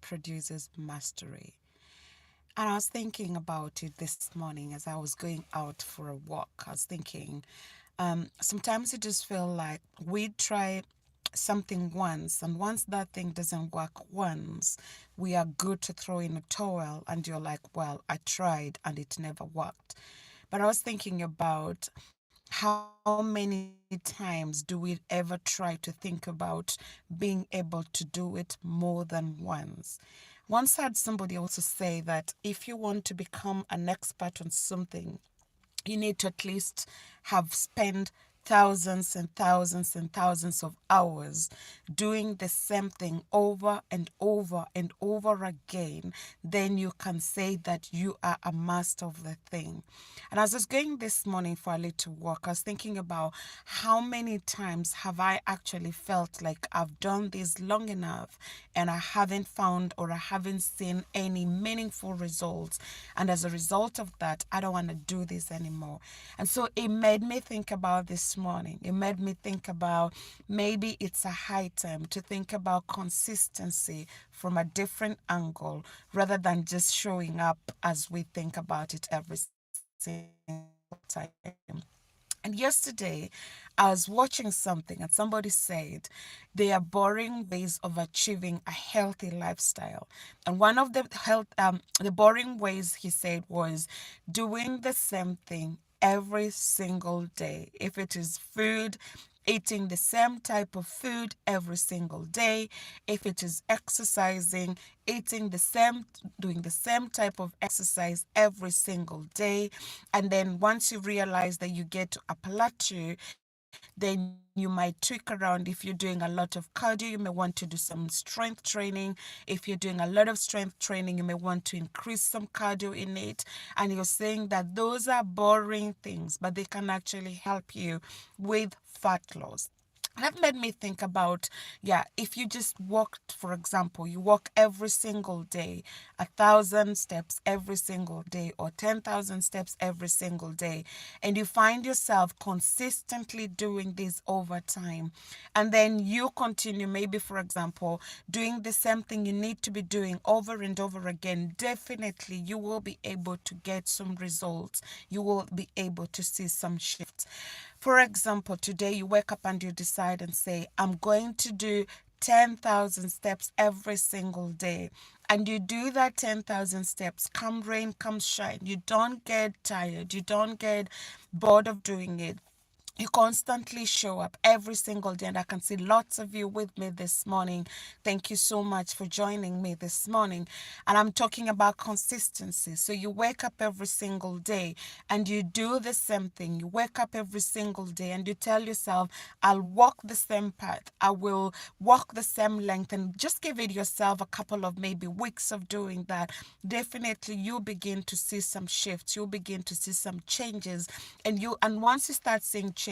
produces mastery. And I was thinking about it this morning as I was going out for a walk. I was thinking, sometimes it just feel like we try something once, and once that thing doesn't work once, we are good to throw in a towel, and you're like, well, I tried and it never worked. But I was thinking about how many times do we ever try to think about being able to do it more than once? Once had somebody also say that if you want to become an expert on something, you need to at least have spent thousands and thousands and thousands of hours doing the same thing over and over and over again, then you can say that you are a master of the thing. And as I was going this morning for a little walk, I was thinking about how many times have I actually felt like I've done this long enough and I haven't found or I haven't seen any meaningful results. And as a result of that, I don't want to do this anymore. And so it made me think about this morning. It made me think about maybe it's a high time to think about consistency from a different angle rather than just showing up as we think about it every single time. And yesterday, I was watching something and somebody said they are boring ways of achieving a healthy lifestyle. And one of the boring ways he said was doing the same thing every single day. If it is food, eating the same type of food every single day. If it is exercising, doing the same type of exercise every single day. And then once you realize that you get to a plateau, then you might tweak around. If you're doing a lot of cardio, you may want to do some strength training. If you're doing a lot of strength training, you may want to increase some cardio in it. And you're saying that those are boring things, but they can actually help you with fat loss. That made me think about, yeah, if you just walked, for example, you walk every single day, 1,000 steps every single day, or 10,000 steps every single day, and you find yourself consistently doing this over time, and then you continue, maybe, for example, doing the same thing you need to be doing over and over again, definitely you will be able to get some results. You will be able to see some shifts. For example, today you wake up and you decide and say, I'm going to do 10,000 steps every single day. And you do that 10,000 steps, come rain, come shine. You don't get tired. You don't get bored of doing it. You constantly show up every single day, and I can see lots of you with me this morning. Thank you so much for joining me this morning. And I'm talking about consistency. So you wake up every single day and you do the same thing. You wake up every single day and you tell yourself, I'll walk the same path. I will walk the same length, and just give it yourself a couple of maybe weeks of doing that. Definitely you'll begin to see some shifts. You'll begin to see some changes, and once you start seeing changes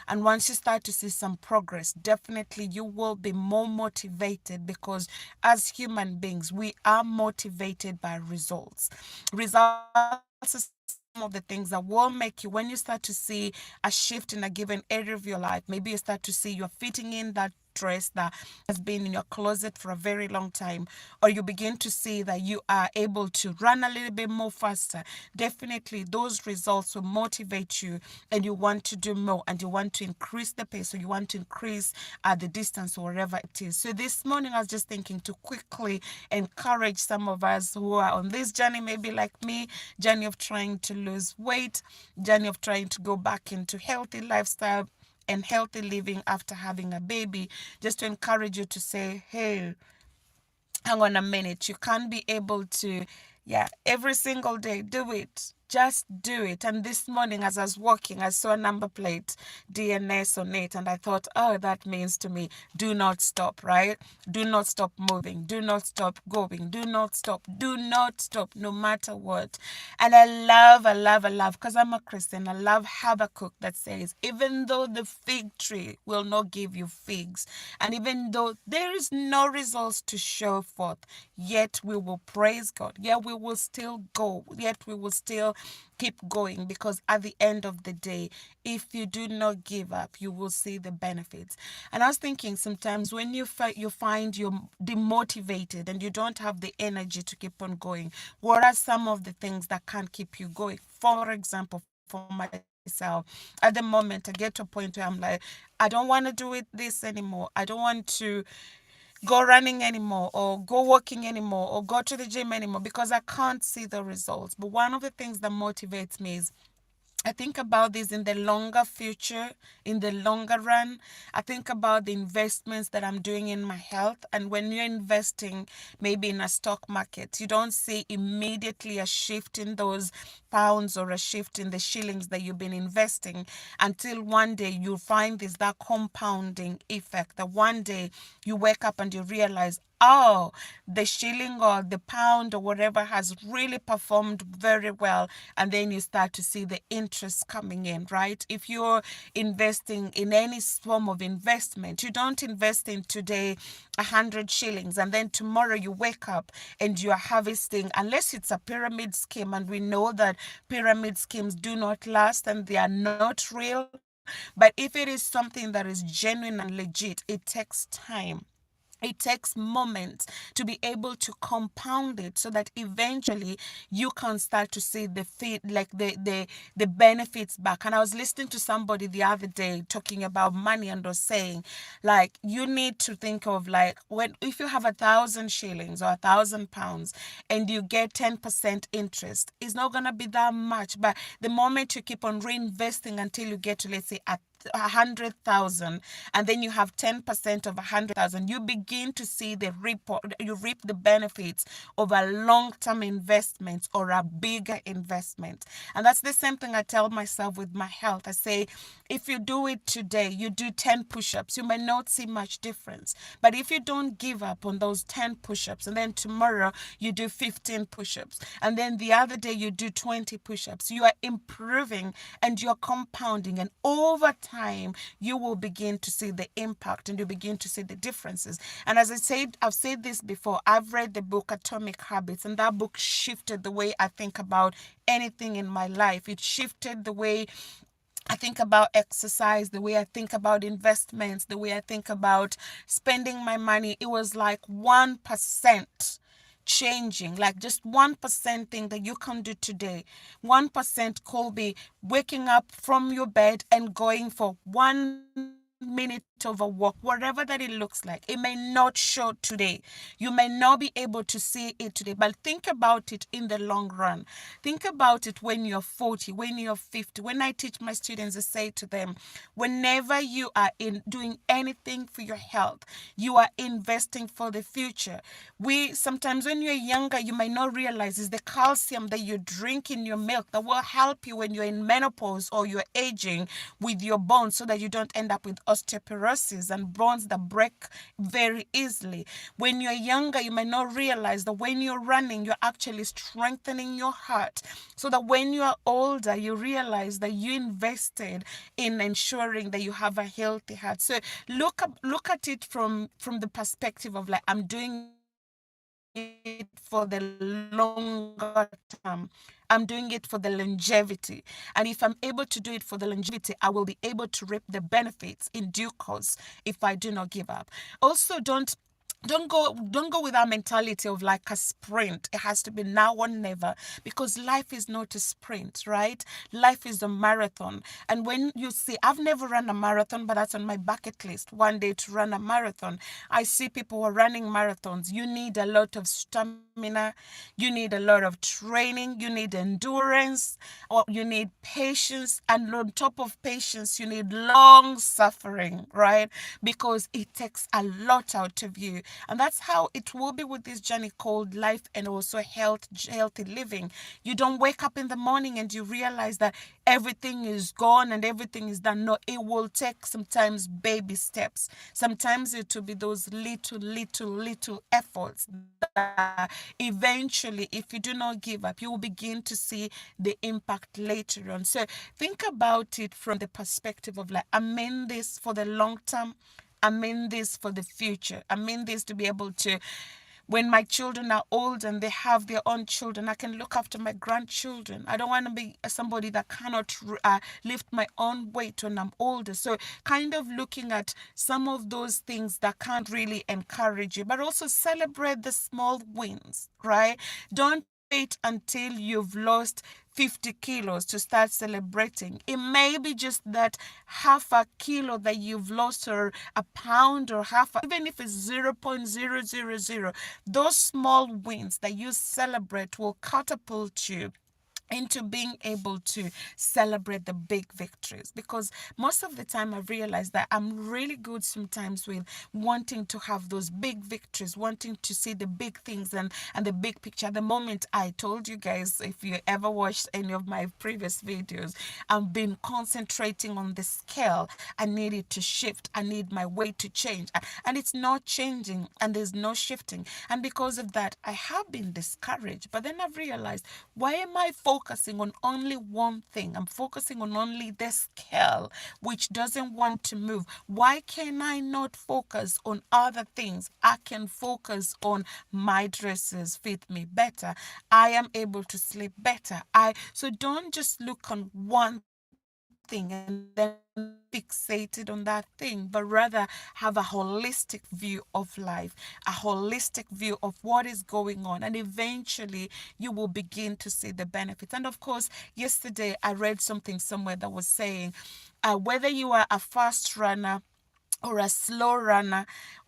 and once you start to see some progress, definitely you will be more motivated, because as human beings, we are motivated by results. Results are some of the things that will make you, when you start to see a shift in a given area of your life, maybe you start to see you're fitting in that dress that has been in your closet for a very long time, or you begin to see that you are able to run a little bit more faster, definitely those results will motivate you, and you want to do more, and you want to increase the pace, or you want to increase the distance, or whatever it is. So this morning I was just thinking to quickly encourage some of us who are on this journey, maybe like me, journey of trying to lose weight, journey of trying to go back into healthy lifestyle and healthy living after having a baby, just to encourage you to say, hey, hang on a minute, you can't be able to, yeah, every single day do it. Just do it. And this morning as I was walking, I saw a number plate, DNS on it, and I thought, oh, that means to me, do not stop, right? Do not stop moving. Do not stop going. Do not stop. Do not stop, no matter what. And I love, because I'm a Christian, I love Habakkuk that says, even though the fig tree will not give you figs, and even though there is no results to show forth, yet we will praise God. Yet we will still go. Yet we will still keep going, because at the end of the day, if you do not give up, you will see the benefits. And I was thinking, sometimes when you find you're demotivated and you don't have the energy to keep on going, what are some of the things that can keep you going? For example, for myself, at the moment, I get to a point where I'm like, I don't want to do this anymore. I don't want to go running anymore, or go walking anymore, or go to the gym anymore, because I can't see the results. But one of the things that motivates me is I think about this in the longer future, in the longer run. I think about the investments that I'm doing in my health. And when you're investing maybe in a stock market, you don't see immediately a shift in those pounds or a shift in the shillings that you've been investing, until one day you find this that compounding effect, that one day you wake up and you realize, oh, the shilling or the pound or whatever has really performed very well. And then you start to see the interest coming in, right? If you're investing in any form of investment, you don't invest in today 100 shillings and then tomorrow you wake up and you are harvesting, unless it's a pyramid scheme. And we know that pyramid schemes do not last and they are not real. But if it is something that is genuine and legit, it takes time. It takes moments to be able to compound it, so that eventually you can start to see the fit, like the benefits back. And I was listening to somebody the other day talking about money, and was saying, like, you need to think of, like, when if you have 1,000 shillings or 1,000 pounds and you get 10% interest, it's not gonna be that much. But the moment you keep on reinvesting until you get to, let's say, 100,000, and then you have 10% of 100,000, you begin to see you reap the benefits of a long-term investment or a bigger investment. And that's the same thing I tell myself with my health. I say, if you do it today, you do 10 push-ups, you may not see much difference. But if you don't give up on those 10 push-ups, and then tomorrow you do 15 push-ups, and then the other day you do 20 push-ups, you are improving and you're compounding, and over time you will begin to see the impact and you begin to see the differences. And as I said, I've said this before, I've read the book Atomic Habits, and that book shifted the way I think about anything in my life. It shifted the way I think about exercise, the way I think about investments, the way I think about spending my money. It was like 1% changing, like just 1% thing that you can do today. 1% could be waking up from your bed and going for 1 minute of a walk, whatever that it looks like. It may not show today. You may not be able to see it today, but think about it in the long run. Think about it when you're 40, when you're 50. When I teach my students, I say to them, whenever you are in doing anything for your health, you are investing for the future. We sometimes, when you're younger, you might not realize is the calcium that you drink in your milk that will help you when you're in menopause or you're aging with your bones, so that you don't end up with osteoporosis and bones that break very easily. When you're younger, you might not realize that when you're running, you're actually strengthening your heart, so that when you're older, you realize that you invested in ensuring that you have a healthy heart. So look at it from the perspective of, like, I'm doing it for the longer term. I'm doing it for the longevity. And if I'm able to do it for the longevity, I will be able to reap the benefits in due course if I do not give up. Also, don't go with that mentality of like a sprint. It has to be now or never, because life is not a sprint, right? Life is a marathon. And when you see, I've never run a marathon, but that's on my bucket list one day, to run a marathon. I see people who are running marathons. You need a lot of stamina, you need a lot of training, you need endurance, or you need patience, and on top of patience you need long suffering, right? Because it takes a lot out of you. And that's how it will be with this journey called life, and also healthy living. You don't wake up in the morning and you realize that everything is gone and everything is done. No, it will take sometimes baby steps. Sometimes it will be those little efforts that eventually, if you do not give up, you will begin to see the impact later on. So think about it from the perspective of, like, I'm in this for the long term. I'm in this for the future. I'm in this to be able to When my children are old and they have their own children, I can look after my grandchildren. I don't want to be somebody that cannot lift my own weight when I'm older. So kind of looking at some of those things that can't really encourage you, but also celebrate the small wins, right? Don't wait until you've lost 50 kilos to start celebrating. It may be just that half a kilo that you've lost, or a pound, or even if it's 0.000, those small wins that you celebrate will catapult you into being able to celebrate the big victories. Because most of the time I've realized that I'm really good sometimes with wanting to have those big victories, wanting to see the big things and the big picture. At the moment, I told you guys, if you ever watched any of my previous videos, I've been concentrating on the scale. I need it to shift. I need my weight to change. And it's not changing, and there's no shifting. And because of that, I have been discouraged. But then I've realized, why am I focusing on only one thing? I'm focusing on only the scale, which doesn't want to move. Why can I not focus on other things? I can focus on my dresses fit me better. I am able to sleep better. So don't just look on one thing and then fixated on that thing, but rather have a holistic view of life, a holistic view of what is going on, and eventually you will begin to see the benefits. And of course, yesterday I read something somewhere that was saying, whether you are a fast runner or a slow runner,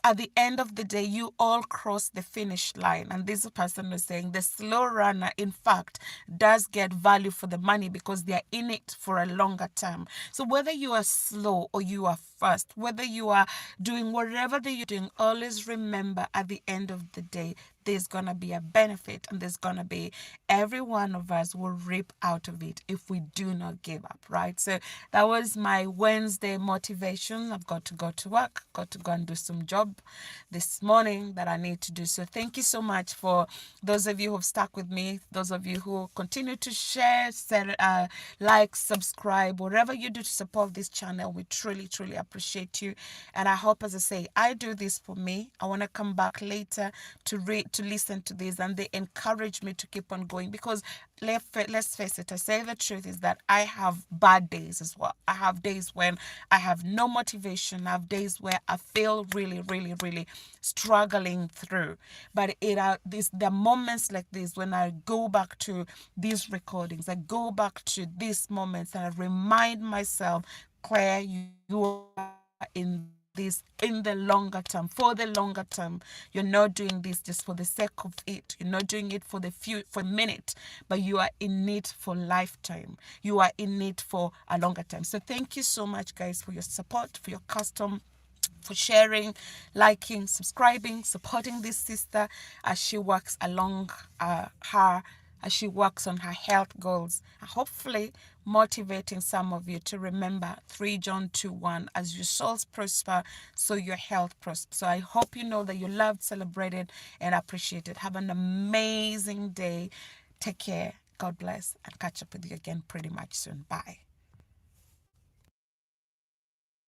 at the end of the day, you all cross the finish line. And this person was saying the slow runner, in fact, does get value for the money because they are in it for a longer term. So whether you are slow or you are fast, whether you are doing whatever that you're doing, always remember at the end of the day, there's going to be a benefit, and there's going to be, every one of us will reap out of it if we do not give up, right? So that was my Wednesday motivation. I've got to go to work, got to go and do some job this morning that I need to do. So thank you so much for those of you who have stuck with me, those of you who continue to share, like, subscribe, whatever you do to support this channel. We truly, truly appreciate you. And I hope, as I say, I do this for me. I want to come back later to listen to this, and they encourage me to keep on going, because let's face it, I say the truth is that I have bad days as well. I have days when I have no motivation. I have days where I feel really, really, really struggling through. But the moments like this, when I go back to these recordings, I go back to these moments, and I remind myself, Claire, you are in this in the longer term, for the longer term. You're not doing this just for the sake of it. You're not doing it for for a minute, but you are in it for lifetime. You are in it for a longer time. So thank you so much, guys, for your support, for your custom, for sharing, liking, subscribing, supporting this sister as she works along as she works on her health goals, and hopefully motivating some of you to remember 3 John 2:1, as your souls prosper, so your health prospers. So I hope you know that you're loved, celebrated, and appreciated. Have an amazing day. Take care. God bless, and catch up with you again pretty much soon. Bye.